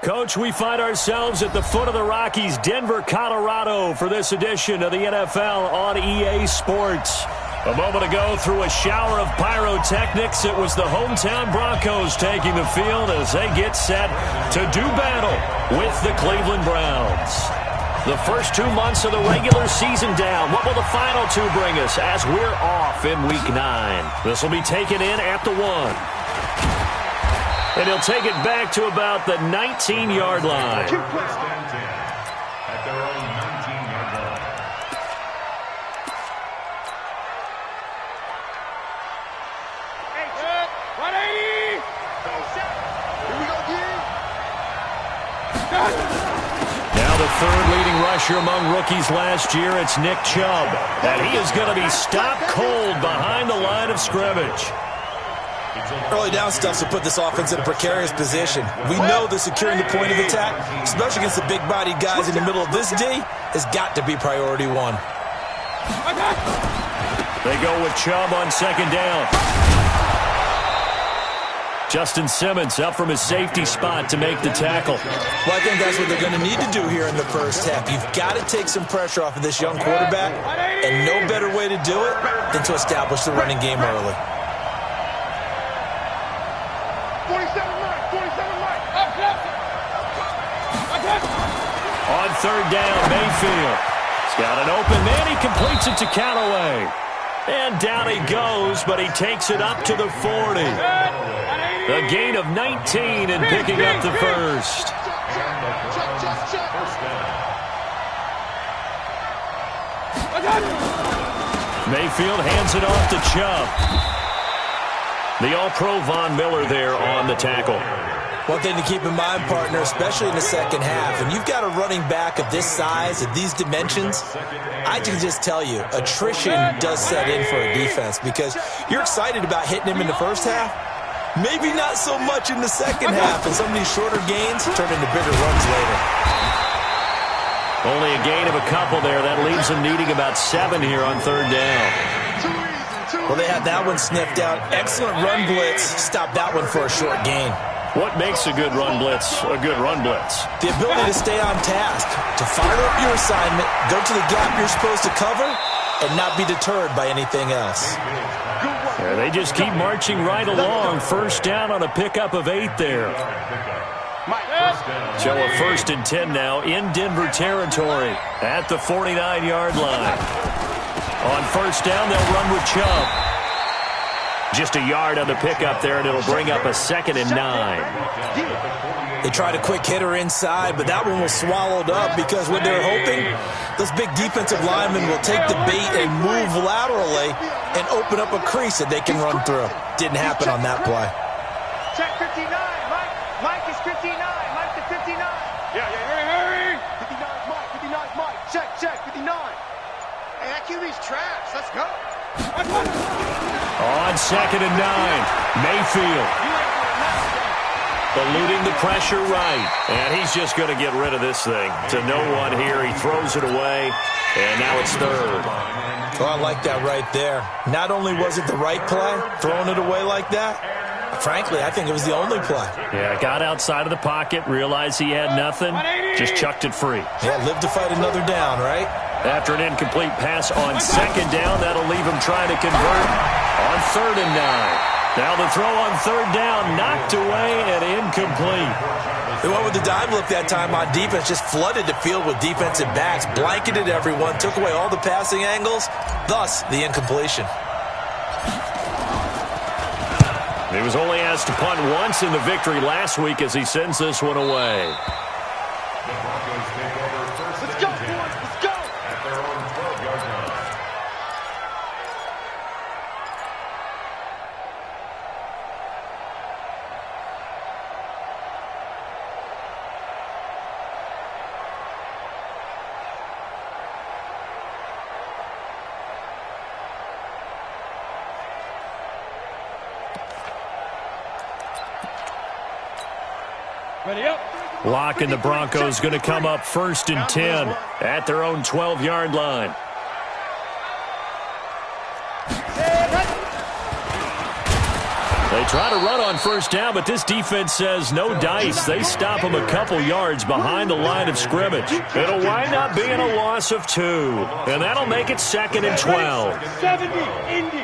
Coach, we find ourselves at the foot of the Rockies, Denver, Colorado, for this edition of the NFL on EA Sports. A moment ago, through a shower of pyrotechnics, it was the hometown Broncos taking the field as they get set to do battle with the Cleveland Browns. The first 2 months of the regular season down. What will the final 2 bring us as we're off in Week 9? This will be taken in at the 1. And he'll take it back to about the 19-yard line. At their own 19-yard line. Hey, 180! Here we go again. Now the third leading rusher among rookies last year, it's Nick Chubb. And he is going to be stopped cold behind the line of scrimmage. Early down stuff to put this offense in a precarious position. We know that securing the point of attack, especially against the big-bodied guys in the middle of this D, has got to be priority 1. They go with Chubb on second down. Justin Simmons up from his safety spot to make the tackle. Well, I think that's what they're going to need to do here in the first half. You've got to take some pressure off of this young quarterback, and no better way to do it than to establish the running game early. 47 right. On third down, Mayfield. He's got an open man. He completes it to Callaway. And down he goes, but he takes it up to the 40. A gain of 19 and picking up the first. Mayfield hands it off to Chubb. The All-Pro Von Miller there on the tackle. One thing to keep in mind, partner, especially in the second half, and you've got a running back of this size, of these dimensions, I can just tell you, attrition does set in for a defense because you're excited about hitting him in the first half. Maybe not so much in the second half, and some of these shorter gains turn into bigger runs later. Only a gain of a couple there. That leaves them needing about 7 here on third down. Well, they had that one sniffed out. Excellent run blitz. Stop that one for a short gain. What makes a good run blitz a good run blitz? The ability to stay on task, to fire up your assignment, go to the gap you're supposed to cover, and not be deterred by anything else. Yeah, they just keep marching right along. First down on a pickup of 8 there. So a 1st and 10 now in Denver territory at the 49-yard line. On first down, they'll run with Chubb. Just a yard on the pickup there, and it'll bring up a 2nd and 9. They tried a quick hitter inside, but that one was swallowed up because what they're hoping, those big defensive linemen will take the bait and move laterally and open up a crease that they can run through. Didn't happen on that play. Check 59, Mike. Mike is 59. Mike to 59. Yeah, hurry. 59 is Mike. 59 is Mike. Check, 59. Hey, that QB's trash. Let's go. On 2nd and 9, Mayfield. Eluding the pressure right. And he's just going to get rid of this thing. To no one here. He throws it away. And now it's 3rd. Oh, I like that right there. Not only was it the right play, throwing it away like that, frankly, I think it was the only play. Yeah, got outside of the pocket, realized he had nothing, just chucked it free. Yeah, live to fight another down, right? After an incomplete pass on 2nd down, that'll leave him trying to convert on 3rd and 9. Now the throw on 3rd down, knocked away and incomplete. They went with the dime look that time on defense, just flooded the field with defensive backs, blanketed everyone, took away all the passing angles, thus the incompletion. He was only asked to punt once in the victory last week as he sends this one away. Let's go, boys. Let's go. At their own 12-yard line. Ready up. Lock and the Broncos going to come up 1st and 10 at their own 12-yard line. They They try to run on first down, but this defense says no dice. They stop them a couple yards behind the line of scrimmage. It'll wind up being a loss of 2, and that'll make it 2nd and 12. 70, Indy.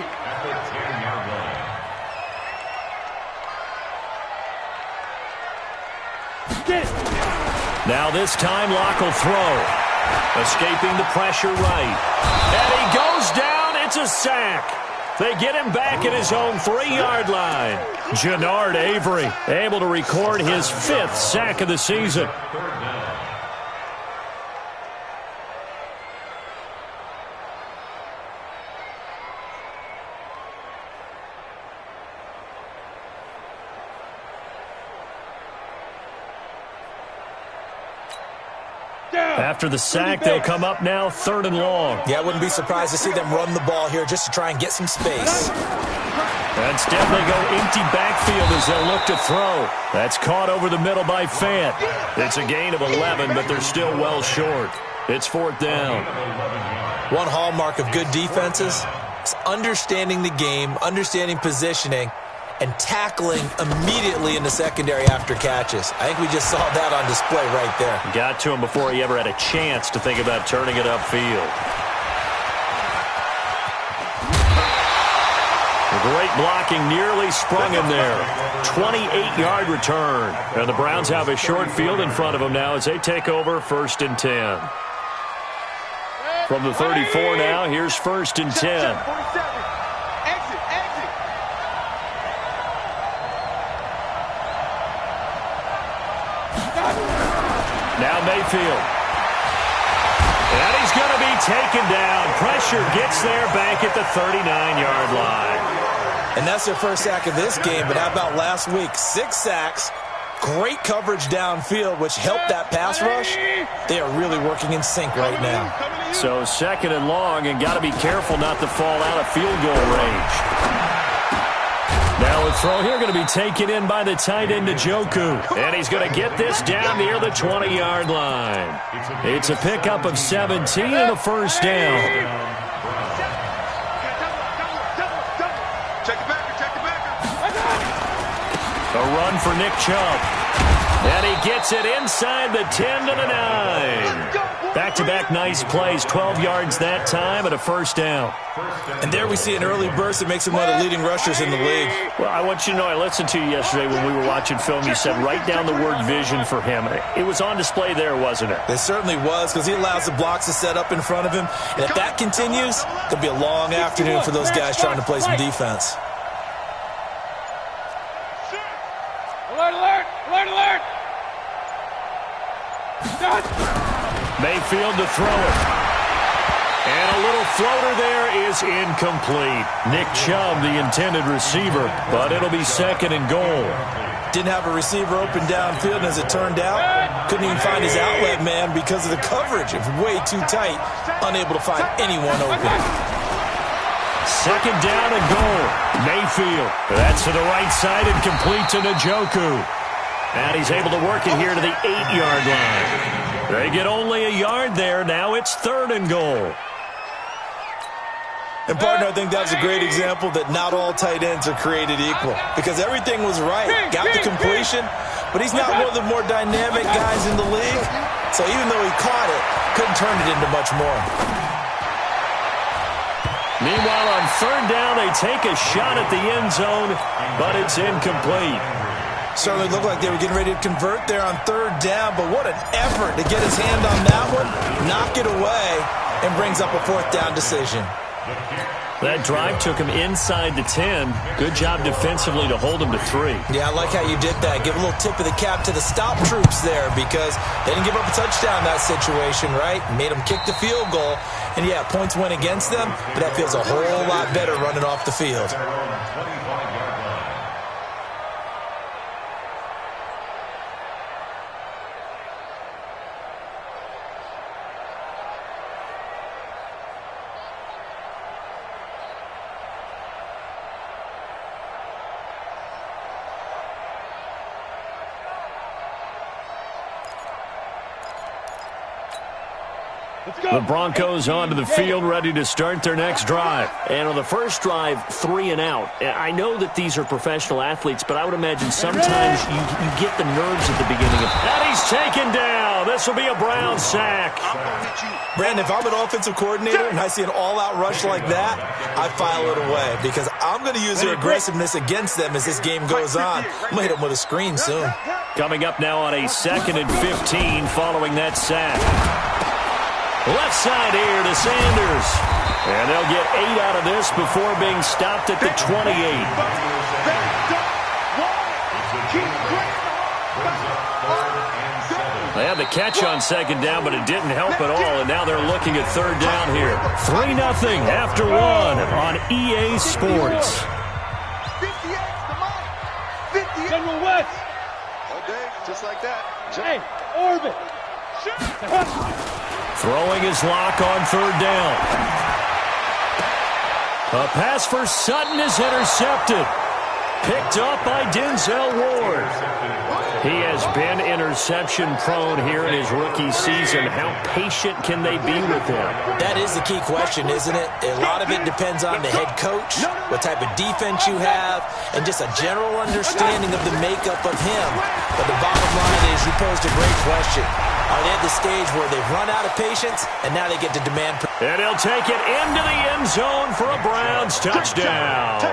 Now this time Locke will throw. Escaping the pressure right. And he goes down. It's a sack. They get him back at his own 3-yard line. Jannard Avery able to record his 5th sack of the season. After the sack, they'll come up now 3rd and long. Yeah, I wouldn't be surprised to see them run the ball here just to try and get some space. Instead, they go empty backfield as they'll look to throw. That's caught over the middle by Fant. It's a gain of 11, but they're still well short. It's 4th down. One hallmark of good defenses is understanding the game, understanding positioning, and tackling immediately in the secondary after catches. I think we just saw that on display right there. Got to him before he ever had a chance to think about turning it upfield. Great blocking, nearly sprung him there. 28-yard return. And the Browns have a short field in front of them now as they take over 1st and 10. From the 34 now, here's 1st and 10. Now Mayfield. And he's going to be taken down. Pressure gets there back at the 39-yard line. And that's their first sack of this game, but how about last week? 6 sacks, great coverage downfield, which helped that pass rush. They are really working in sync right now. So 2nd and long, and got to be careful not to fall out of field goal range. Now a throw here going to be taken in by the tight end Njoku. And he's going to get this down near the 20-yard line. It's a pickup of 17 and a 1st down. A run for Nick Chubb. And he gets it inside the 10 to the 9. Back-to-back nice plays, 12 yards that time and a 1st down. And there we see an early burst that makes him one of the leading rushers in the league. Well, I want you to know, I listened to you yesterday when we were watching film. You said write down the word vision for him. It was on display there, wasn't it? It certainly was, because he allows the blocks to set up in front of him. And if that continues, it'll be a long afternoon for those guys trying to play some defense. Alert, alert, alert, alert. Mayfield to throw it. And a little floater there is incomplete. Nick Chubb, the intended receiver, but it'll be 2nd and goal. Didn't have a receiver open downfield, and as it turned out, couldn't even find his outlet man because of the coverage. It was way too tight, unable to find anyone open. 2nd down and goal. Mayfield. That's to the right side and complete to Njoku. And he's able to work it here to the 8-yard line. They get only a yard there. Now it's 3rd and goal. And, partner, I think that was a great example that not all tight ends are created equal, because everything was right. Got the completion, but he's not one of the more dynamic guys in the league. So even though he caught it, couldn't turn it into much more. Meanwhile, on 3rd down, they take a shot at the end zone, but it's incomplete. Certainly looked like they were getting ready to convert there on 3rd down, but what an effort to get his hand on that one, knock it away, and brings up a 4th down decision. That drive took him inside the 10. Good job defensively to hold him to 3. Yeah, I like how you did that. Give a little tip of the cap to the stop troops there, because they didn't give up a touchdown in that situation, right? Made them kick the field goal. And, yeah, points went against them, but that feels a whole lot better running off the field. The Broncos onto the field, ready to start their next drive. And on the first drive, 3 and out. I know that these are professional athletes, but I would imagine sometimes you get the nerves at the beginning of. And he's taken down. This will be a Brown sack. Brandon, if I'm an offensive coordinator and I see an all-out rush like that, I file it away because I'm going to use their aggressiveness against them as this game goes on. I'm going to hit them with a screen soon. Coming up now on a 2nd and 15 following that sack. Left side here to Sanders. And they'll get 8 out of this before being stopped at the 28. They had the catch on 2nd down, but it didn't help at all, and now they're looking at 3rd down here. 3-0 after 1 on EA Sports. 58, the mic. 58. General West. All day, just like that. Hey, orbit. Throwing his lock on 3rd down. A pass for Sutton is intercepted. Picked up by Denzel Ward. He has been interception-prone here in his rookie season. How patient can they be with him? That is the key question, isn't it? A lot of it depends on the head coach, what type of defense you have, and just a general understanding of the makeup of him. But the bottom line is you posed a great question. Are they at the stage where they've run out of patience, and now they get to demand... And he'll take it into the end zone for a Browns touchdown.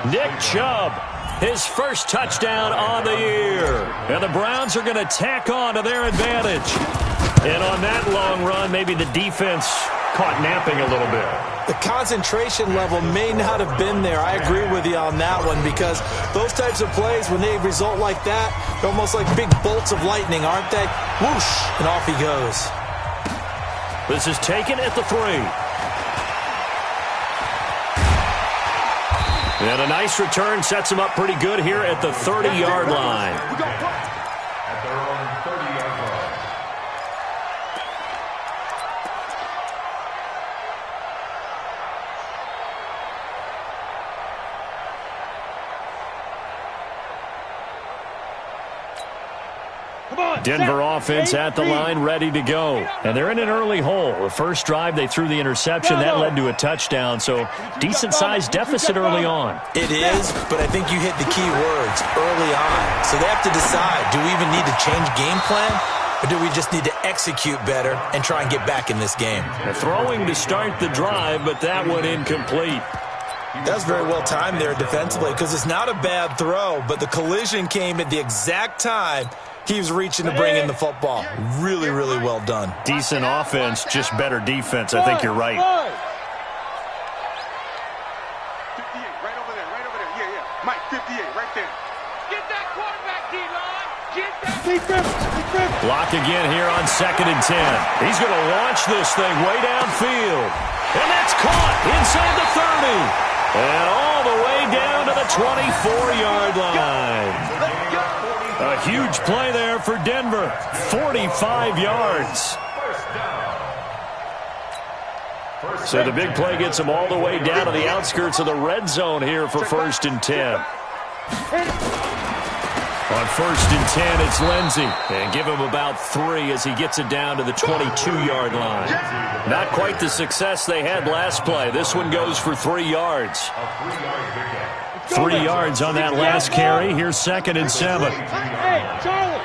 Nick Chubb, his first touchdown on the year. And the Browns are going to tack on to their advantage. And on that long run, maybe the defense caught napping a little bit. The concentration level may not have been there. I agree with you on that one because those types of plays, when they result like that, they're almost like big bolts of lightning, aren't they? Whoosh, and off he goes. This is taken at the 3. And a nice return sets him up pretty good here at the 30-yard line. At their own 30-yard line. Denver offense at the line, ready to go. And they're in an early hole. The first drive, they threw the interception. That led to a touchdown, so decent-sized deficit early on. It is, but I think you hit the key words, early on. So they have to decide, do we even need to change game plan, or do we just need to execute better and try and get back in this game? They're throwing to start the drive, but that one incomplete. That was very well timed there defensively because it's not a bad throw, but the collision came at the exact time he was reaching to bring in the football. Really, really well done. Decent offense, just better defense. I think you're right. 58, right over there, right over there. Yeah, yeah. Mike, 58, right there. Get that quarterback, D-line. Get that. Block again here on 2nd and 10. He's going to launch this thing way downfield. And that's caught inside the 30. And all the way down to the 24-yard line. A huge play there for Denver. 45 yards. So the big play gets them all the way down to the outskirts of the red zone here for 1st and 10. On 1st and 10, it's Lindsey. And give him about 3 as he gets it down to the 22-yard line. Not quite the success they had last play. This one goes for 3 yards. 3 yards on that last carry. Here's 2nd and 7. Hey, Charlie.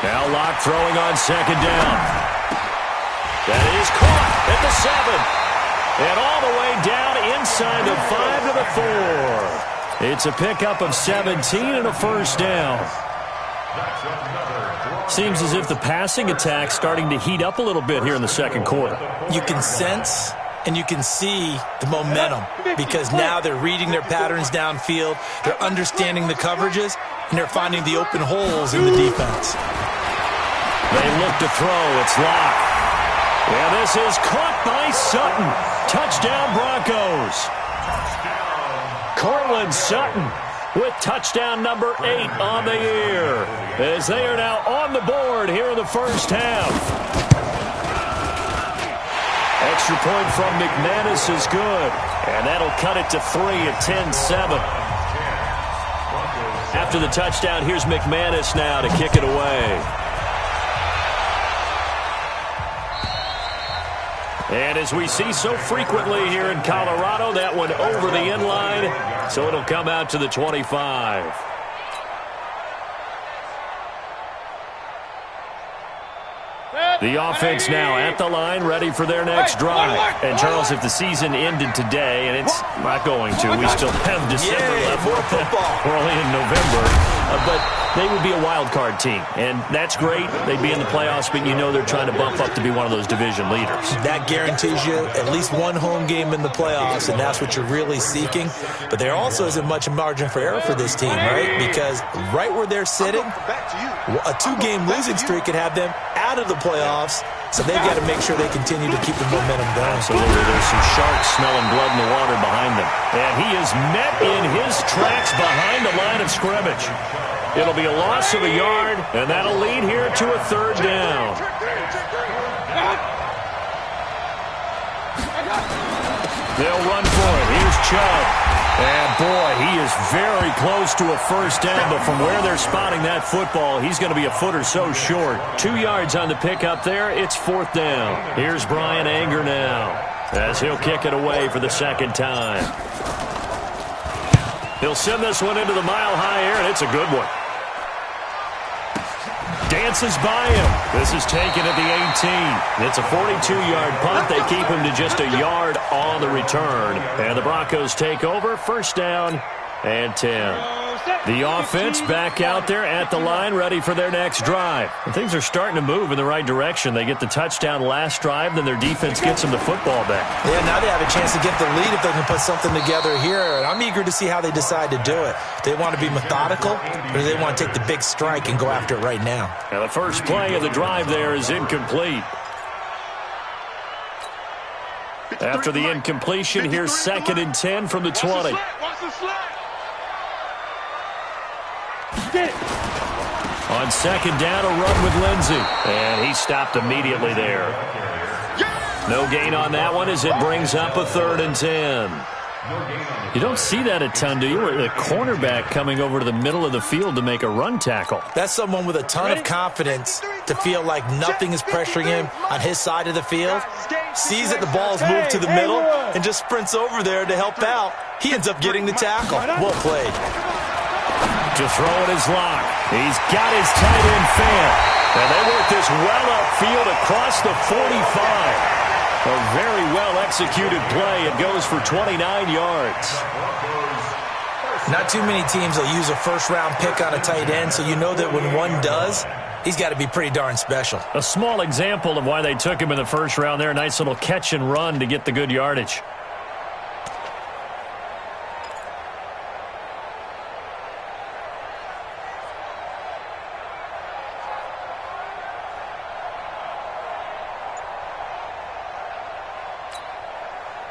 Now Locke throwing on 2nd down. That is caught at the 7. And all the way down inside the 5 to the 4. It's a pickup of 17 and a first down. Seems as if the passing attack's starting to heat up a little bit here in the second quarter. You can sense and you can see the momentum because now they're reading their patterns downfield, they're understanding the coverages, and they're finding the open holes in the defense. They look to throw. It's Locke. And this is caught by Sutton. Touchdown Broncos. Cortland Sutton with touchdown number 8 on the year as they are now on the board here in the first half. Extra point from McManus is good, and that'll cut it to 3 at 10-7. After the touchdown, here's McManus now to kick it away. And as we see so frequently here in Colorado, that one over the end line, so it'll come out to the 25. The offense now at the line, ready for their next drive. And, Charles, if the season ended today, and it's not going to, we still have December left. More football. We're only in November. But they would be a wild card team, and that's great. They'd be in the playoffs, but you know they're trying to bump up to be one of those division leaders. That guarantees you at least one home game in the playoffs, and that's what you're really seeking. But there also isn't much margin for error for this team, right? Because right where they're sitting, a 2-game losing streak could have them out of the playoffs, so they've got to make sure they continue to keep the momentum going. Absolutely. There's some sharks smelling blood in the water behind them. And he is met in his tracks behind the line of scrimmage. It'll be a loss of a yard, and that'll lead here to a 3rd down. They'll run for it. Here's Chubb. And, boy, he is very close to a 1st down, but from where they're spotting that football, he's going to be a foot or so short. 2 yards on the pickup there. It's 4th down. Here's Brian Anger now as he'll kick it away for the 2nd time. He'll send this one into the mile-high air, and it's a good one. Dances by him. This is taken at the 18. It's a 42-yard punt. They keep him to just a yard on the return. And the Broncos take over. 1st down and 10. The offense back out there at the line, ready for their next drive. And things are starting to move in the right direction. They get the touchdown last drive, then their defense gets them the football back. Yeah, now they have a chance to get the lead if they can put something together here. And I'm eager to see how they decide to do it. Do they want to be methodical, or do they want to take the big strike and go after it right now? Now the first play of the drive there is incomplete. After the incompletion, here's 2nd and 10 from the 20. On 2nd down, a run with Lindsey. And he stopped immediately there. No gain on that one as it brings up a 3rd and 10. You don't see that a ton, do you? The cornerback coming over to the middle of the field to make a run tackle. That's someone with a ton of confidence to feel like nothing is pressuring him on his side of the field. Sees that the ball's moved to the middle and just sprints over there to help out. He ends up getting the tackle. Well played. To throw in his lock. He's got his tight end fan. And they work this well upfield across the 45. A very well-executed play. It goes for 29 yards. Not too many teams will use a 1st-round pick on a tight end, so you know that when one does, he's got to be pretty darn special. A small example of why they took him in the 1st round there. A nice little catch and run to get the good yardage.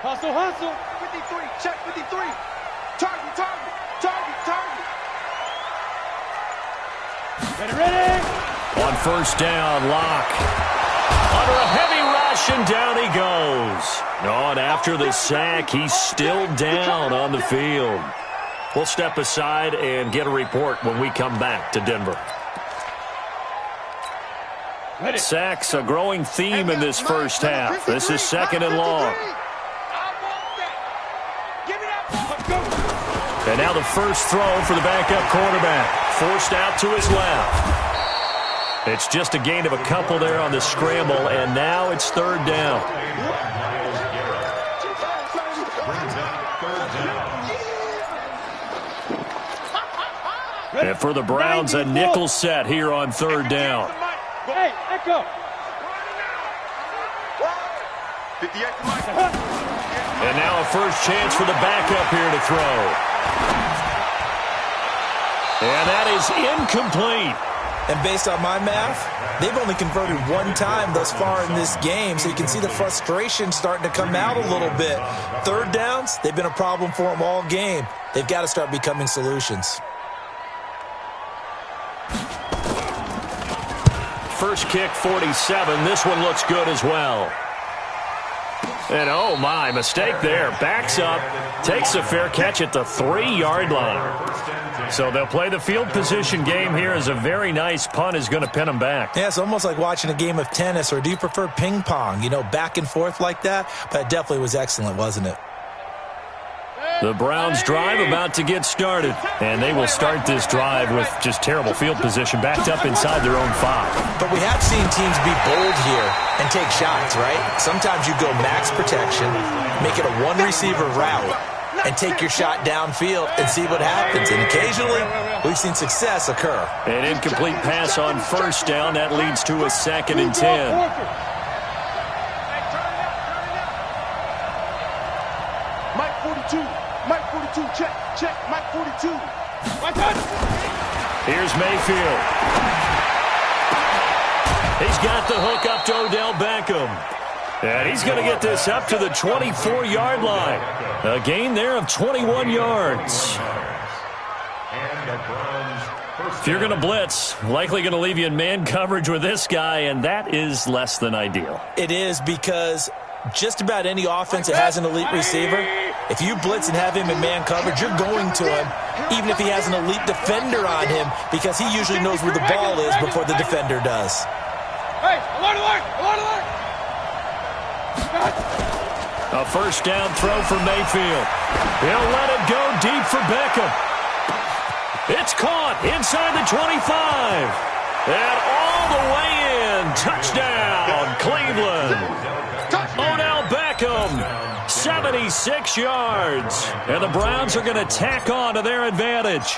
Hustle, hustle. 53, check 53. Target, target, target, target. Ready. On 1st down, Locke. Under a heavy rush, and down he goes. And after the sack, he's still down on the field. We'll step aside and get a report when we come back to Denver. Sacks, a growing theme in this 1st half. This is 2nd and long. And now the first throw for the backup quarterback. Forced out to his left. It's just a gain of a couple there on the scramble, and now it's 3rd down. And for the Browns, a nickel set here on 3rd down. Hey, Echo. And now a first chance for the backup here to throw. And that is incomplete. And based on my math, they've only converted 1 time thus far in this game, so you can see the frustration starting to come out a little bit. 3rd downs, they've been a problem for them all game. They've got to start becoming solutions. First kick, 47. This one looks good as well. And oh my, mistake there. Backs up, takes a fair catch at the 3-yard line. So they'll play the field position game here as a very nice punt is going to pin them back. Yeah, it's almost like watching a game of tennis, or do you prefer ping pong? You know, back and forth like that? But it definitely was excellent, wasn't it? The Browns drive about to get started, and they will start this drive with just terrible field position backed up inside their own 5. But we have seen teams be bold here and take shots, right? Sometimes you go max protection, make it a one-receiver route, and take your shot downfield and see what happens. And occasionally, we've seen success occur. An incomplete pass on first down. That leads to a 2nd and 10. Mike 42, check, Mike 42. Here's Mayfield. He's got the hook up to Odell Beckham. And he's going to get this up to the 24-yard line. A gain there of 21 yards. If you're going to blitz, likely going to leave you in man coverage with this guy, and that is less than ideal. It is, because just about any offense that has an elite receiver, if you blitz and have him in man coverage, you're going to him, even if he has an elite defender on him, because he usually knows where the ball is before the defender does. Hey, alert! A first down throw for Mayfield. He'll let it go deep for Beckham. It's caught inside the 25. And all the way in. Touchdown, Cleveland. Odell Beckham, 76 yards. And the Browns are going to tack on to their advantage.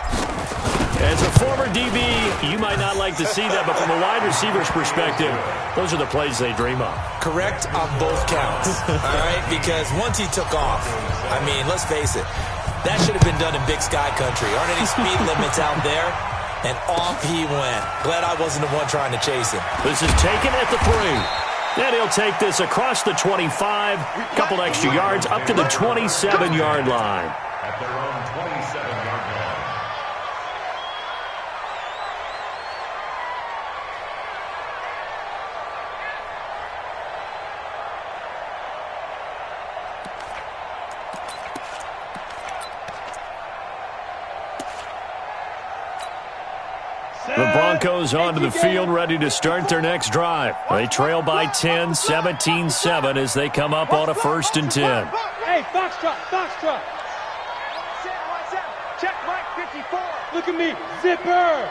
As a former DB, you might not like to see that, but from a wide receiver's perspective, those are the plays they dream of. Correct on both counts, all right? Because once he took off, I mean, let's face it, that should have been done in Big Sky Country. Aren't any speed limits out there? And off he went. Glad I wasn't the one trying to chase him. This is taken at the 3. And he'll take this across the 25, couple extra yards, up to the 27-yard line. At their own 27-yard line. The Broncos onto the field, ready to start their next drive. They trail by 10, 17-7 as they come up on a 1st and 10. Hey, Foxtrot. Check Mike 54. Look at me, zipper.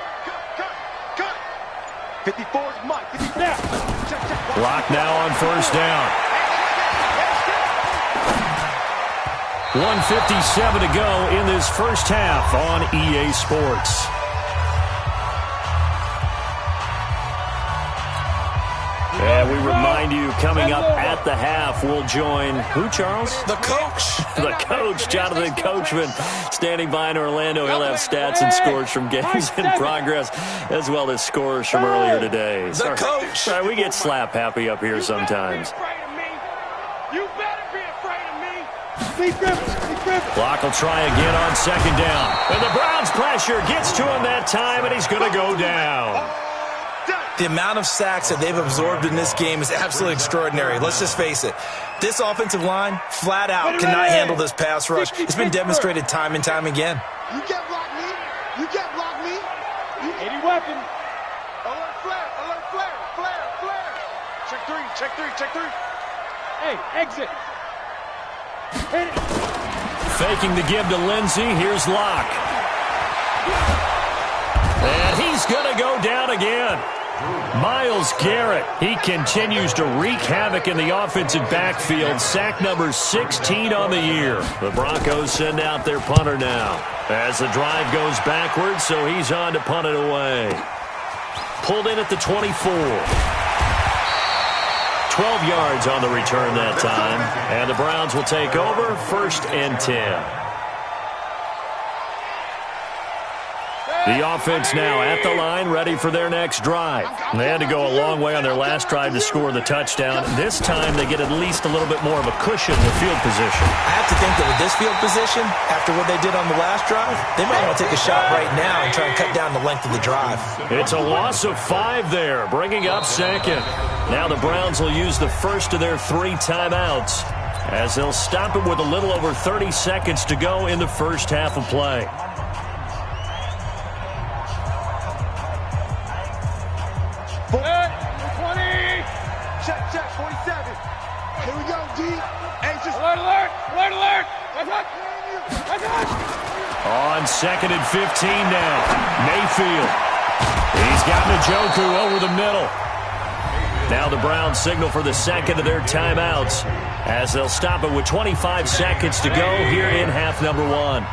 Cut. 54 is Mike. 54. Now. Check. Clock now on 1st down. 1:57 to go in this first half on EA Sports. And we remind you, coming up at the half, we'll join who, Charles? The coach. The coach, Jonathan Coachman, standing by in Orlando. He'll have stats and scores from games in progress, as well as scores from earlier today. The coach. Sorry, we get slap happy up here sometimes. You better be afraid of me. Lee Griffin. Clock will try again on 2nd down. And the Browns pressure gets to him that time, and he's going to go down. The amount of sacks that they've absorbed in this game is absolutely extraordinary. Let's just face it. This offensive line, flat out, cannot handle this pass rush. It's been demonstrated time and time again. You can't block me. You can't block me. 80 weapon. Alert flare. Check three. Hey, exit. Hit it. Faking the give to Lindsey. Here's Locke. And he's going to go down again. Myles Garrett, he continues to wreak havoc in the offensive backfield. Sack number 16 on the year. The Broncos send out their punter now as the drive goes backwards, so he's on to punt it away. Pulled in at the 24. 12 yards on the return that time. And the Browns will take over 1st and 10. The offense now at the line, ready for their next drive. They had to go a long way on their last drive to score the touchdown. This time they get at least a little bit more of a cushion in the field position. I have to think that with this field position, after what they did on the last drive, they might want to take a shot right now and try and cut down the length of the drive. It's a loss of 5 there, bringing up 2nd. Now the Browns will use the first of their 3 timeouts as they'll stop it with a little over 30 seconds to go in the first half of play. On 2nd and 15 now. Mayfield. He's got Njoku over the middle. Now the Browns signal for the second of their timeouts as they'll stop it with 25 seconds to go here in half number one.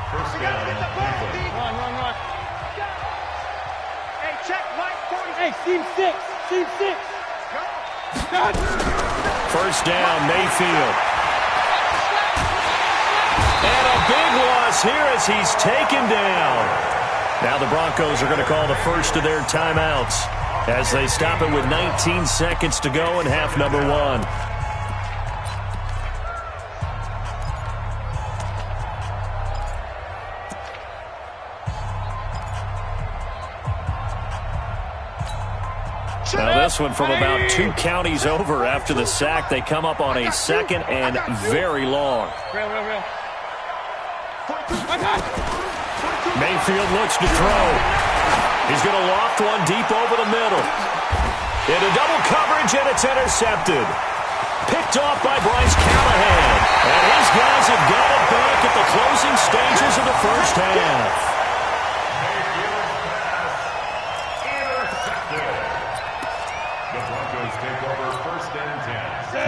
Hey, check, Mike, 40. Hey, team 6. Team 6. First down, Mayfield. And a big loss here as he's taken down. Now the Broncos are going to call the first of their timeouts as they stop it with 19 seconds to go in half number one. Now this one from about 2 counties over after the sack. They come up on a 2nd and very long. Mayfield looks to throw. He's going to loft one deep over the middle. Into double coverage, and it's intercepted. Picked off by Bryce Callahan. And his guys have got it back at the closing stages of the first half.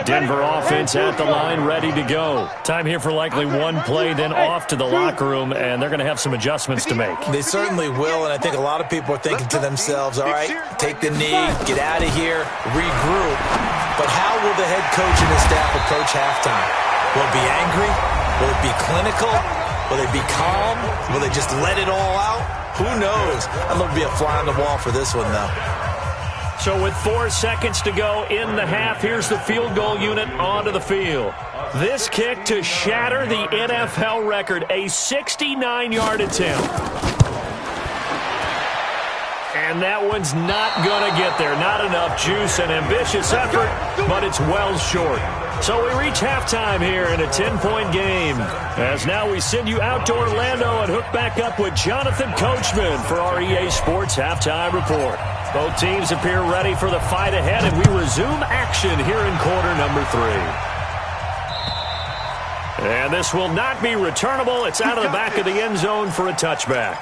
Denver offense at the line, ready to go. Time here for likely one play, then off to the locker room, and they're going to have some adjustments to make. They certainly will, and I think a lot of people are thinking to themselves, all right, take the knee, get out of here, regroup. But how will the head coach and his staff approach halftime? Will it be angry? Will it be clinical? Will they be calm? Will they just let it all out? Who knows? I'm going to be a fly on the wall for this one, though. So with 4 seconds to go in the half, here's the field goal unit onto the field. This kick to shatter the NFL record, a 69-yard attempt. And that one's not going to get there. Not enough juice, an ambitious effort, but it's well short. So we reach halftime here in a 10-point game. As now we send you out to Orlando and hook back up with Jonathan Coachman for our EA Sports Halftime Report. Both teams appear ready for the fight ahead, and we resume action here in quarter number 3. And this will not be returnable. It's out of the back of the end zone for a touchback.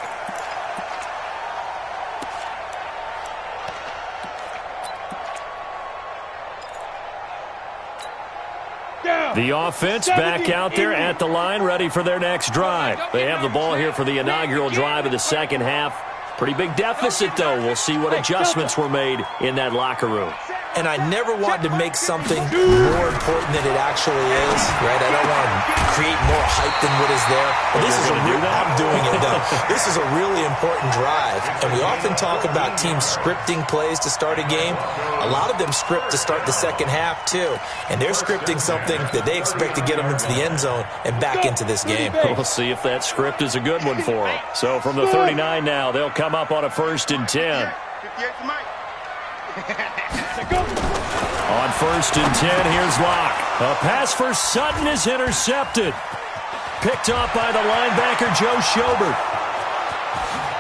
The offense back out there at the line, ready for their next drive. They have the ball here for the inaugural drive of the second half. Pretty big deficit, though. We'll see what adjustments were made in that locker room. And I never wanted to make something more important than it actually is, right? I don't want to create more hype than what is there. But this is I'm doing it, though. This is a really important drive. And we often talk about teams scripting plays to start a game. A lot of them script to start the second half, too. And they're scripting something that they expect to get them into the end zone and back into this game. We'll see if that script is a good one for them. So from the 39 now, they'll come up on a 1st and 10. On 1st and 10, here's Locke. A pass for Sutton is intercepted. Picked off by the linebacker, Joe Schobert.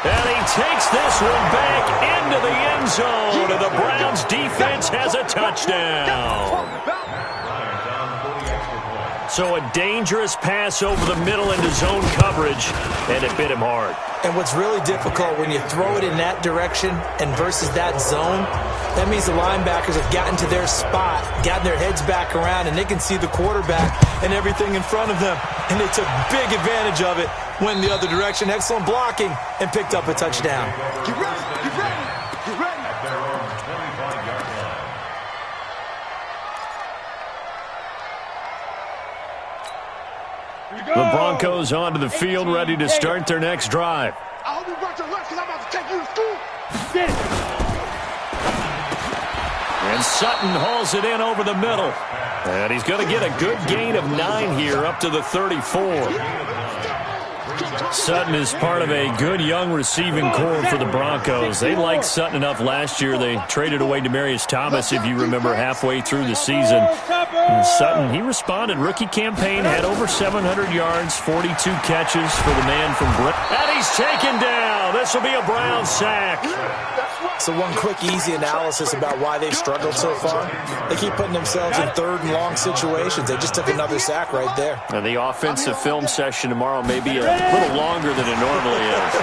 And he takes this one back into the end zone, and the Browns defense has a touchdown. So a dangerous pass over the middle into zone coverage, and it bit him hard. And what's really difficult when you throw it in that direction and versus that zone, that means the linebackers have gotten to their spot, gotten their heads back around, and they can see the quarterback and everything in front of them. And they took big advantage of it, went the other direction, excellent blocking, and picked up a touchdown. Get ready, get ready, get ready. At their own 25-yard line. The Broncos onto the field, ready to start their next drive. I hope you brought your lunch because I'm about to take you to school. Sit. And Sutton hauls it in over the middle. And he's going to get a good gain of 9 here up to the 34. Sutton is part of a good young receiving core for the Broncos. They liked Sutton enough last year. They traded away Demaryius Thomas, if you remember, halfway through the season. And Sutton, he responded. Rookie campaign, had over 700 yards, 42 catches for the man from Britain. And he's taken down. This will be a Brown sack. So one quick, easy analysis about why they've struggled so far. They keep putting themselves in 3rd and long situations. They just took another sack right there. And the offensive film session tomorrow may be a A little longer than it normally is.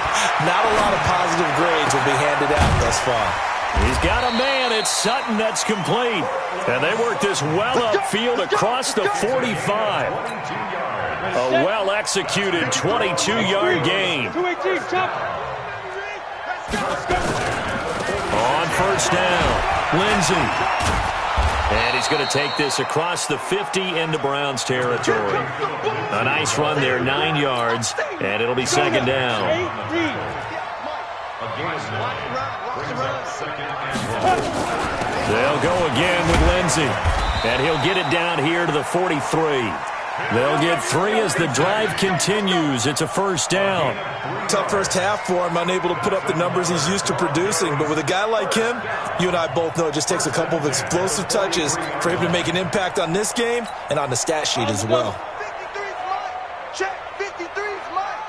Not a lot of positive grades will be handed out thus far. He's got a man. It's Sutton that's complete. And they work this well upfield across the 45. A well-executed 22-yard gain. On first down, Lindsey. And he's going to take this across the 50 into Browns territory. A nice run there, 9 yards, and it'll be second down. They'll go again with Lindsey, and he'll get it down here to the 43. They'll get 3 as the drive continues. It's a first down. Tough first half for him, unable to put up the numbers he's used to producing. But with a guy like him, you and I both know it just takes a couple of explosive touches for him to make an impact on this game and on the stat sheet as well. 53's Mike. Check, 53's Mike.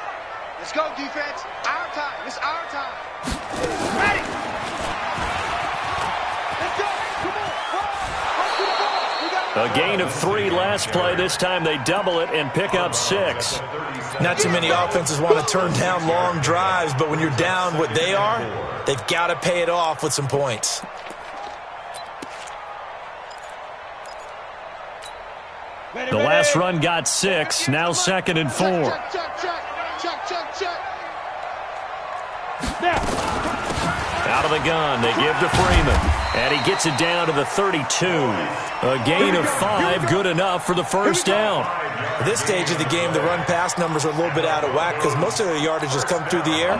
Let's go, defense. Our time. It's our time. Ready. Let's go. Come on. A gain of 3 last play. This time they double it and pick up 6. Not too many offenses want to turn down long drives, but when you're down what they are, they've got to pay it off with some points. The last run got 6. Now 2nd and 4. Check. Out of the gun, they give to Freeman. And he gets it down to the 32. A gain of 5, good enough for the first down. At this stage of the game, the run-pass numbers are a little bit out of whack because most of their yardage has come through the air.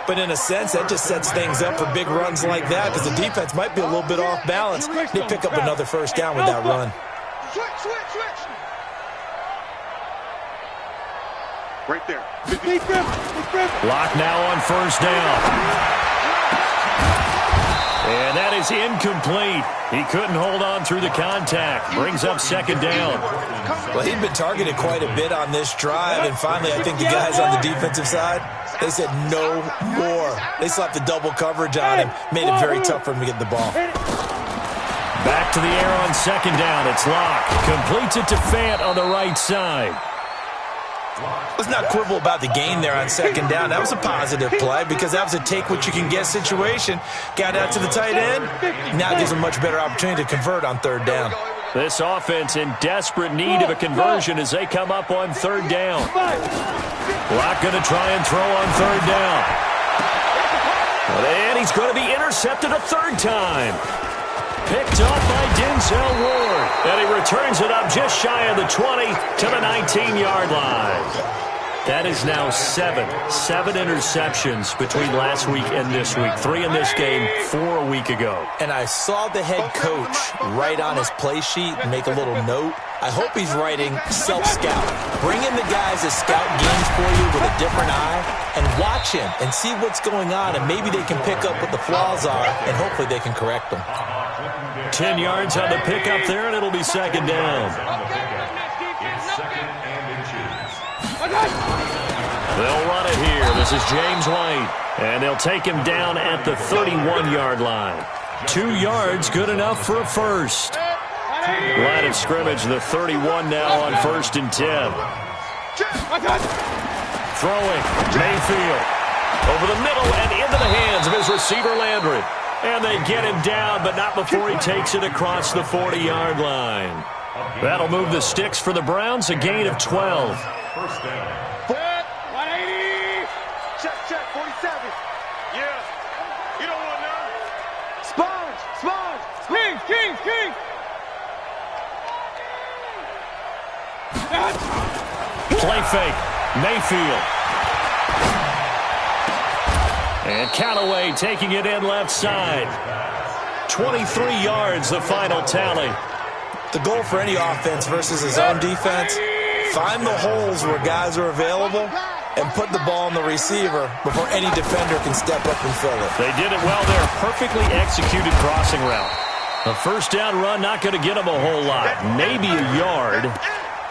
But in a sense, that just sets things up for big runs like that because the defense might be a little bit off balance. They pick up another first down with that run. Switch. Right there. Lock now on first down. And that is incomplete. He couldn't hold on through the contact. Brings up second down. Well, he'd been targeted quite a bit on this drive, and finally I think the guys on the defensive side, they said no more. They slapped the double coverage on him, made it very tough for him to get the ball. Back to the air on second down. It's Locke. Completes it to Fant on the right side. Let's not quibble about the gain there on second down. That was a positive play because that was a take-what-you-can-get situation. Got out to the tight end. Now gives him a much better opportunity to convert on third down. This offense in desperate need of a conversion as they come up on third down. Locke going to try and throw on third down. And he's going to be intercepted a third time. Picked off by Denzel Ward. And he returns it up just shy of the 20 to the 19-yard line. That is now 7 interceptions between last week and this week. 3 in this game, 4 a week ago. And I saw the head coach write on his play sheet and make a little note. I hope he's writing self-scout. Bring in the guys that scout games for you with a different eye and watch him and see what's going on, and maybe they can pick up what the flaws are, and hopefully they can correct them. 10 yards on the pickup there, and it'll be second down. They'll run it here. This is James White. And they'll take him down at the 31-yard line. 2 yards, good enough for a first. Line of scrimmage, the 31 now on 1st and 10. Throwing, Mayfield. Over the middle and into the hands of his receiver, Landry. And they get him down, but not before he takes it across the 40-yard line. That'll move the sticks for the Browns, a gain of 12. First down. 180. Check, 47. Yeah. You don't want to know. Sponge. King. Play fake. Mayfield. And Callaway taking it in left side. 23 yards, the final tally. The goal for any offense versus his own defense, find the holes where guys are available and put the ball in the receiver before any defender can step up and fill it. They did it well there. Perfectly executed crossing route. A first down run, not going to get him a whole lot. Maybe a yard.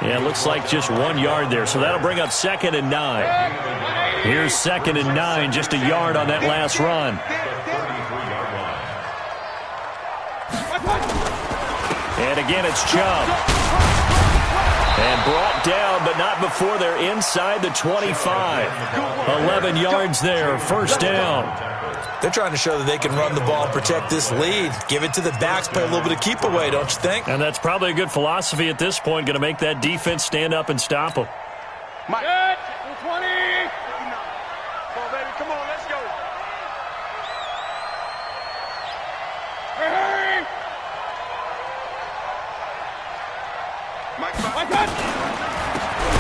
Yeah, it looks like just 1 yard there. So that'll bring up 2nd and 9. Here's 2nd and 9, just a yard on that last run. And again, it's Chubb. And brought down, but not before they're inside the 25. 11 yards there, first down. They're trying to show that they can run the ball and protect this lead. Give it to the backs, play a little bit of keep away, don't you think? And that's probably a good philosophy at this point, going to make that defense stand up and stop them. Mike. 20. Come on, baby. Come on, let's go. Hey! Mike.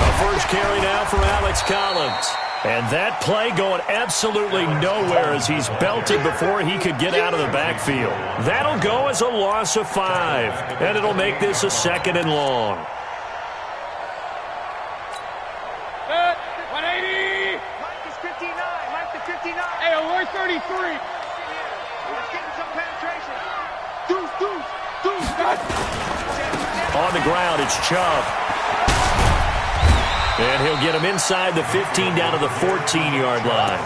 A first carry now for Alex Collins. And that play going absolutely nowhere as he's belted before he could get out of the backfield. That'll go as a loss of 5. And it'll make this a 2nd and long. 180. Mike is 59. Mike to 59. Hey, we're 33. Let's get some penetration. Deuce. On the ground, it's Chubb. And he'll get him inside the 15 down to the 14-yard line.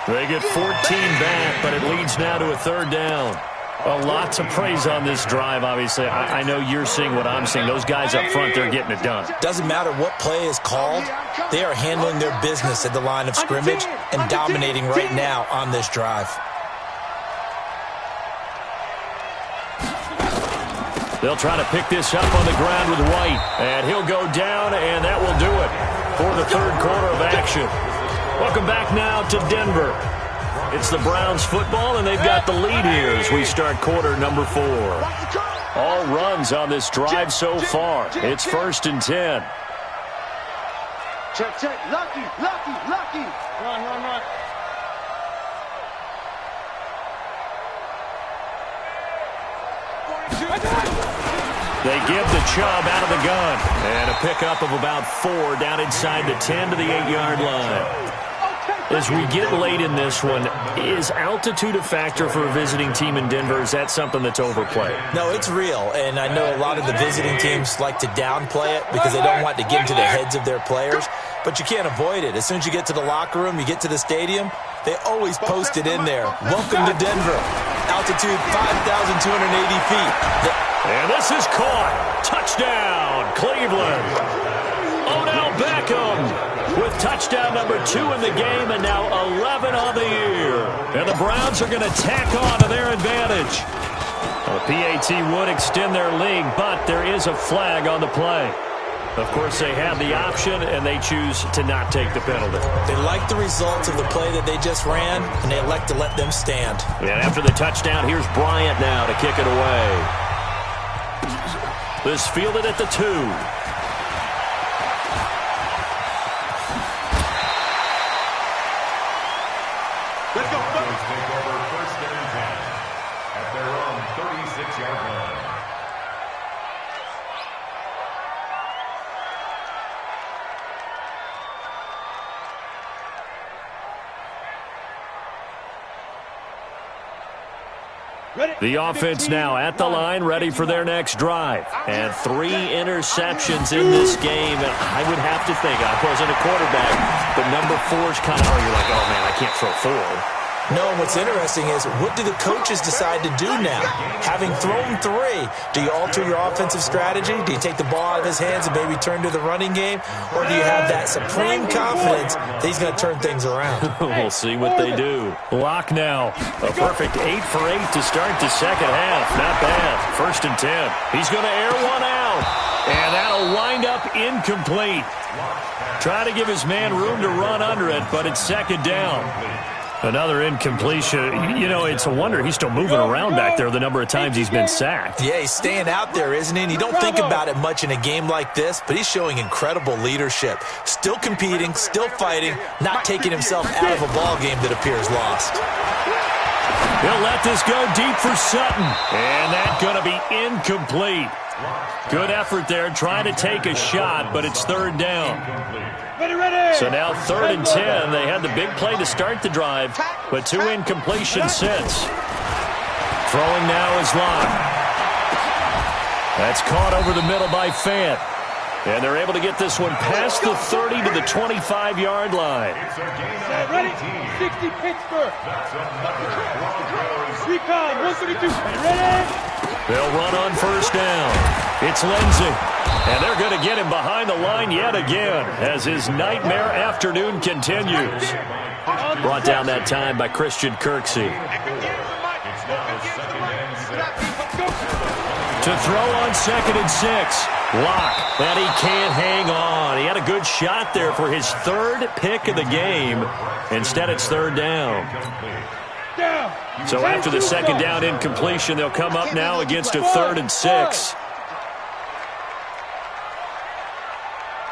They get 14 back, but it leads now to a 3rd down. A lot to praise on this drive, obviously. I know you're seeing what I'm seeing. Those guys up front, they're getting it done. Doesn't matter what play is called. They are handling their business at the line of scrimmage and dominating right now on this drive. They'll try to pick this up on the ground with White. And he'll go down, and that will do it for the 3rd quarter of action. Welcome back now to Denver. It's the Browns football, and they've got the lead here as we start quarter number 4. All runs on this drive so far. It's 1st and 10. Check. Lucky. Run. They give the Chubb out of the gun. And a pickup of about 4 down inside the 10 to the 8-yard line. As we get late in this one, is altitude a factor for a visiting team in Denver? Is that something that's overplayed? No, it's real, and I know a lot of the visiting teams like to downplay it because they don't want to get into the heads of their players, but you can't avoid it. As soon as you get to the locker room, you get to the stadium, they always post it in there. Welcome to Denver. Altitude 5,280 feet. And this is caught. Touchdown, Cleveland. Odell Beckham with touchdown number 2 in the game and now 11 on the year. And the Browns are going to tack on to their advantage. Well, the PAT would extend their lead, but there is a flag on the play. Of course, they have the option, and they choose to not take the penalty. They like the results of the play that they just ran, and they elect to let them stand. And after the touchdown, here's Bryant now to kick it away. This fielded at the 2. Let's go. Broncos take over 1st and 10 at their own 36-yard line. The offense now at the line, ready for their next drive. And 3 interceptions in this game. And I would have to think, I wasn't a quarterback, but number 4 is kind of, you're like, oh, man, I can't throw 4. No, what's interesting is, what do the coaches decide to do now? Having thrown 3, do you alter your offensive strategy? Do you take the ball out of his hands and maybe turn to the running game? Or do you have that supreme confidence that he's going to turn things around? We'll see what they do. Lock now. A perfect 8 for 8 to start the second half. Not bad. 1st and 10. He's going to air one out. And that'll wind up incomplete. Try to give his man room to run under it, but it's 2nd down. Another incompletion. You know, it's a wonder he's still moving around back there the number of times he's been sacked. Yeah, he's staying out there, isn't he? And you don't think about it much in a game like this, but he's showing incredible leadership. Still competing, still fighting, not taking himself out of a ball game that appears lost. He'll let this go deep for Sutton. And that's going to be incomplete. Good effort there, trying to take a shot, but it's 3rd down. So now 3rd and 10. They had the big play to start the drive, but 2 incompletions since. Throwing now is Locke. That's caught over the middle by Fant. And they're able to get this one past the 30 to the 25-yard line. Ready? 60 Pittsburgh. Recon, 132. Ready? They'll run on 1st down. It's Lindsey. And they're going to get him behind the line yet again as his nightmare afternoon continues. Brought down that time by Christian Kirksey. To throw on 2nd and 6. Lock, and he can't hang on. He had a good shot there for his 3rd pick of the game. Instead, it's 3rd down. So after the 2nd down incompletion, they'll come up now against a 3rd and 6.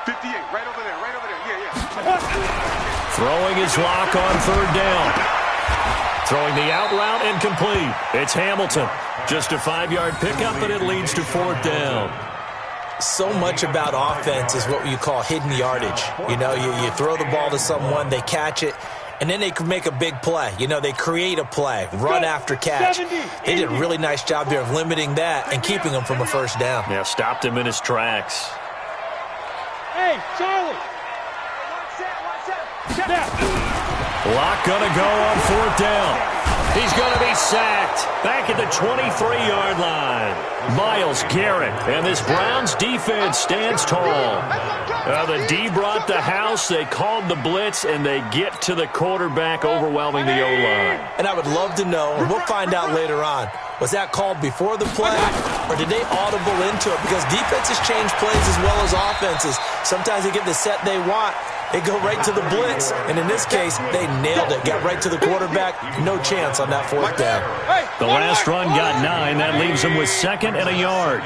58, right over there, yeah. Throwing his lock on 3rd down. Throwing the out route incomplete. It's Hamilton. Just a 5-yard pickup, and it leads to 4th down. So much about offense is what you call hidden yardage. You know, you throw the ball to someone, they catch it, and then they can make a big play. You know, they create a play, run after catch. They did a really nice job there of limiting that and keeping him from a 1st down. Yeah, stopped him in his tracks. Hey, Charlie. Lock gonna go on 4th down. He's going to be sacked back at the 23-yard line. Myles Garrett, and this Browns defense stands tall. The D brought the house. They called the blitz, and they get to the quarterback, overwhelming the O-line. And I would love to know, and we'll find out later on, was that called before the play, or did they audible into it? Because defenses change plays as well as offenses. Sometimes they get the set they want. They go right to the blitz, and in this case, they nailed it. Got right to the quarterback. No chance on that 4th down. The last run got 9. That leaves them with 2nd and a yard.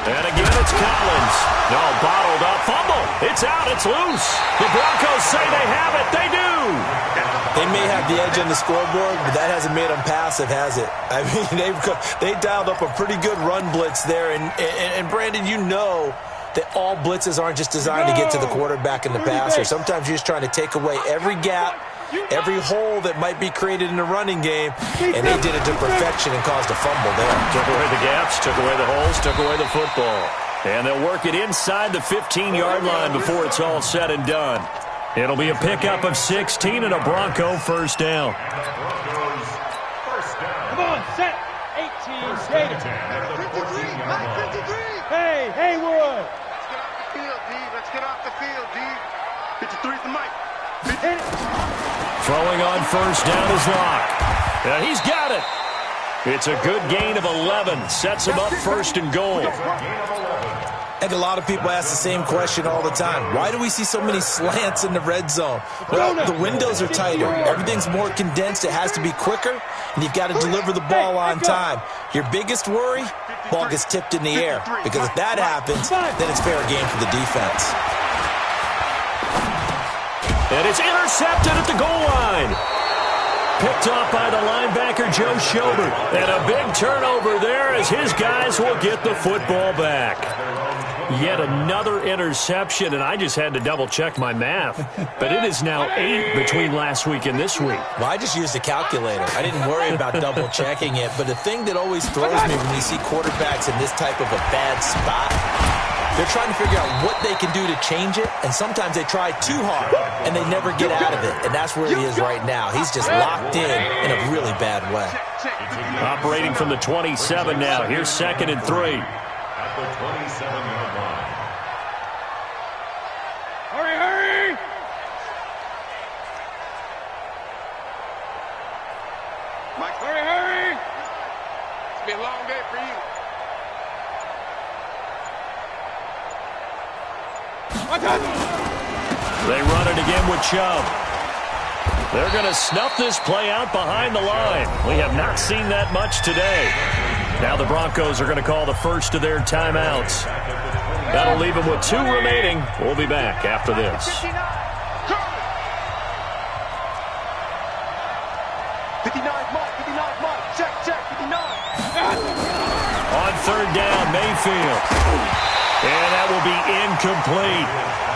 And again, it's Collins. No, bottled up. Fumble. It's out. It's loose. The Broncos say they have it. They do. They may have the edge on the scoreboard, but that hasn't made them passive, has it? I mean, they dialed up a pretty good run blitz there. And Brandon, you know that all blitzes aren't just designed to get to the quarterback and the passer. Sometimes you're just trying to take away every gap, every hole that might be created in the running game, and they did it to perfection and caused a fumble there. Took away the gaps, took away the holes, took away the football. And they'll work it inside the 15-yard line before it's all said and done. It'll be a pickup of 16 and a Bronco 1st down. Come on, set. 18, Gator. 53, Mike, 53. Hey, Haywood. Let's get off the field, D. 53's the Mike. Throwing on 1st down is Lock. Yeah, he's got it. It's a good gain of 11. Sets him up 1st and goal. I think a lot of people ask the same question all the time. Why do we see so many slants in the red zone? Well, the windows are tighter. Everything's more condensed. It has to be quicker, and you've got to deliver the ball on time. Your biggest worry? Ball gets tipped in the air, because if that happens, then it's fair game for the defense. And it's intercepted at the goal line. Picked off by the linebacker, Joe Schobert. And a big turnover there as his guys will get the football back. Yet another interception, and I just had to double-check my math. But it is now 8 between last week and this week. Well, I just used a calculator. I didn't worry about double-checking it. But the thing that always throws me when you see quarterbacks in this type of a bad spot, they're trying to figure out what they can do to change it, and sometimes they try too hard, and they never get out of it. And that's where he is right now. He's just locked in a really bad way. Operating from the 27 now. Here's 2nd and 3. At the 27-yard line. Hurry! Mike, Hurry! it's been a long day for you. They run it again with Chubb. They're going to snuff this play out behind the line. We have not seen that much today. Now the Broncos are going to call the first of their timeouts. That'll leave them with 2 remaining. We'll be back after this. 59, Mike, check, 59. On 3rd down, Mayfield. And that will be incomplete.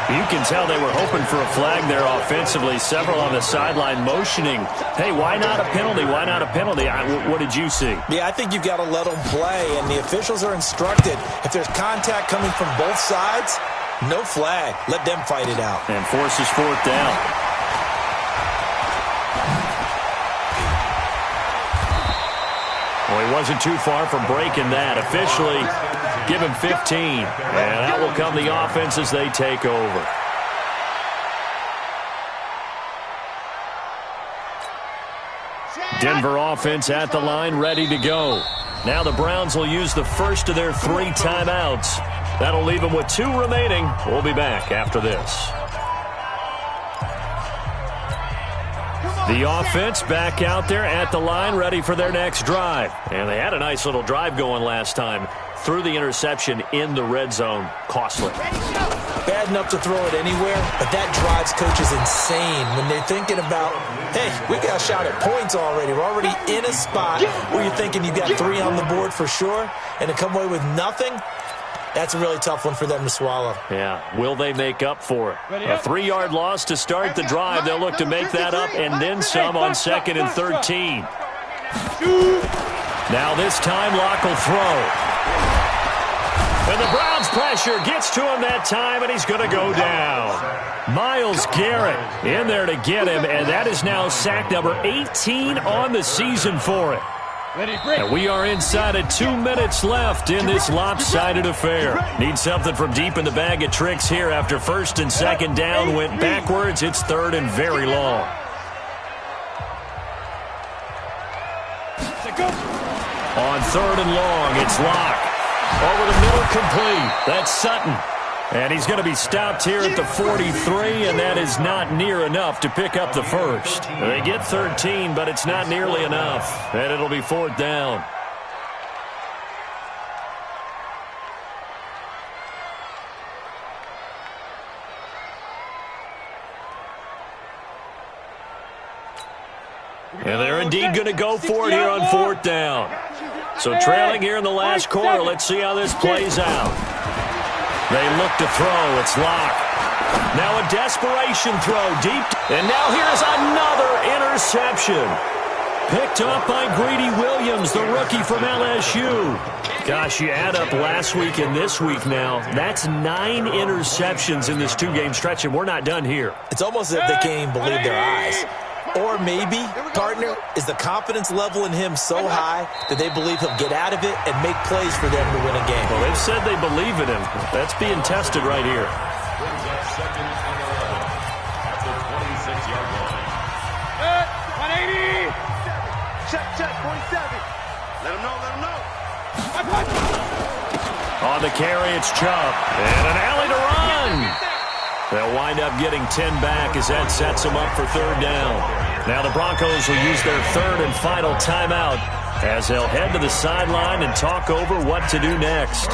You can tell they were hoping for a flag there offensively. Several on the sideline motioning. Hey, why not a penalty? Why not a penalty? What did you see? Yeah, I think you've got to let them play, and the officials are instructed. If there's contact coming from both sides, no flag. Let them fight it out. And forces 4th down. He wasn't too far from breaking that. Officially, give him 15. And that will come the offense as they take over. Denver offense at the line, ready to go. Now the Browns will use the first of their 3 timeouts. That'll leave them with 2 remaining. We'll be back after this. The offense back out there at the line, ready for their next drive. And they had a nice little drive going last time. Threw the interception in the red zone. Costly. Bad enough to throw it anywhere, but that drives coaches insane when they're thinking about, hey, we got a shot at points already. We're already in a spot where you're thinking you got 3 on the board for sure, and to come away with nothing, that's a really tough one for them to swallow. Yeah, will they make up for it? A 3-yard loss to start the drive. They'll look to make that up and then some on 2nd and 13. Now this time, Locke will throw. And the Browns pressure gets to him that time, and he's going to go down. Myles Garrett in there to get him, and that is now sack number 18 on the season for it. And we are inside of 2 minutes left in this lopsided affair. Need something from deep in the bag of tricks here after 1st and 2nd down went backwards. It's 3rd and very long. On 3rd and long, it's Locke. Over the middle, complete. That's Sutton. And he's going to be stopped here at the 43, and that is not near enough to pick up the first. They get 13, but it's not nearly enough. And it'll be 4th down. And they're indeed going to go for it here on 4th down. So trailing here in the last quarter, let's see how this plays out. They look to throw. It's Locke. Now a desperation throw deep. And now here's another interception. Picked up by Greedy Williams, the rookie from LSU. Gosh, you add up last week and this week now. That's 9 interceptions in this 2-game stretch, and we're not done here. It's almost as if they can't even believe their eyes. Or maybe, partner, is the confidence level in him so high that they believe he'll get out of it and make plays for them to win a game. Well, they've said they believe in him. That's being tested right here. Brings up 2nd and 11 at the 26-yard line. 180. Check, 47. Let him know, let him know. On the carry, it's Chubb. And an alley to run. They'll wind up getting 10 back as that sets them up for 3rd down. Now the Broncos will use their 3rd and final timeout as they'll head to the sideline and talk over what to do next.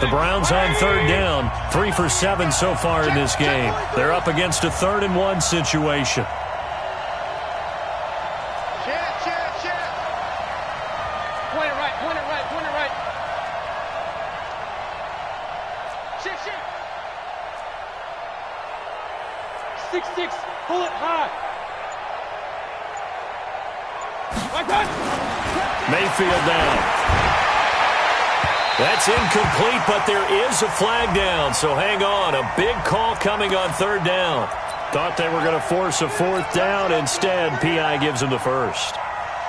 The Browns on 3rd down, 3 for 7 so far in this game. They're up against a 3rd and 1 situation. Pull it high. Mayfield down. That's incomplete, but there is a flag down, so hang on. A big call coming on 3rd down. Thought they were going to force a 4th down. Instead, P.I. gives them the first.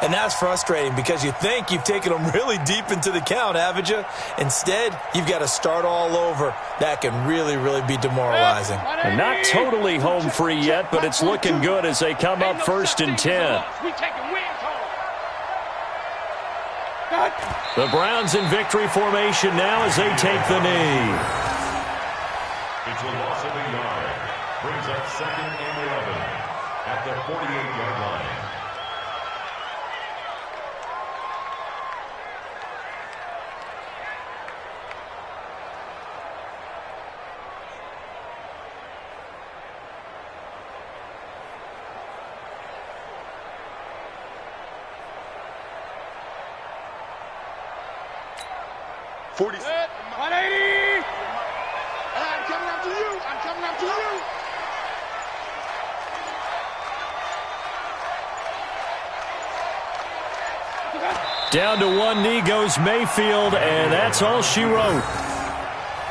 And that's frustrating because you think you've taken them really deep into the count, haven't you? Instead, you've got to start all over. That can really, really be demoralizing. And not totally home free yet, but it's looking good as they come up 1st and 10. The Browns in victory formation now as they take the knee. It's a loss of a yard. Brings up 2nd and 11 at the 48-yard line. I'm coming after you. I'm coming after you. Down to one knee goes Mayfield, and that's all she wrote.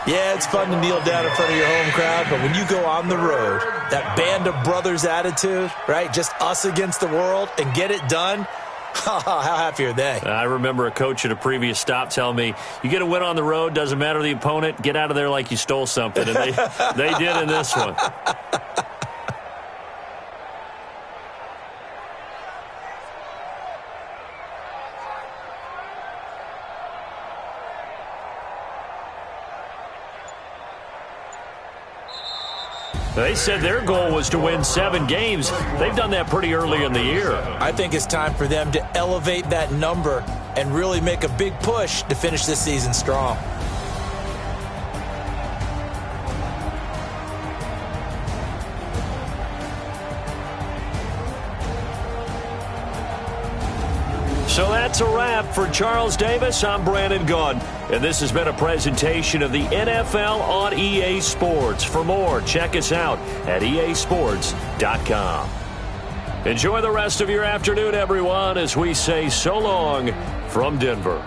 Yeah, it's fun to kneel down in front of your home crowd, but when you go on the road, that band of brothers attitude, right, just us against the world, and get it done, how happy are they? I remember a coach at a previous stop telling me, you get a win on the road, doesn't matter the opponent, get out of there like you stole something. And they did in this one. They said their goal was to win 7 games. They've done that pretty early in the year. I think it's time for them to elevate that number and really make a big push to finish this season strong. So that's a wrap. For Charles Davis, I'm Brandon Gunn. And this has been a presentation of the NFL on EA Sports. For more, check us out at easports.com. Enjoy the rest of your afternoon, everyone, as we say so long from Denver.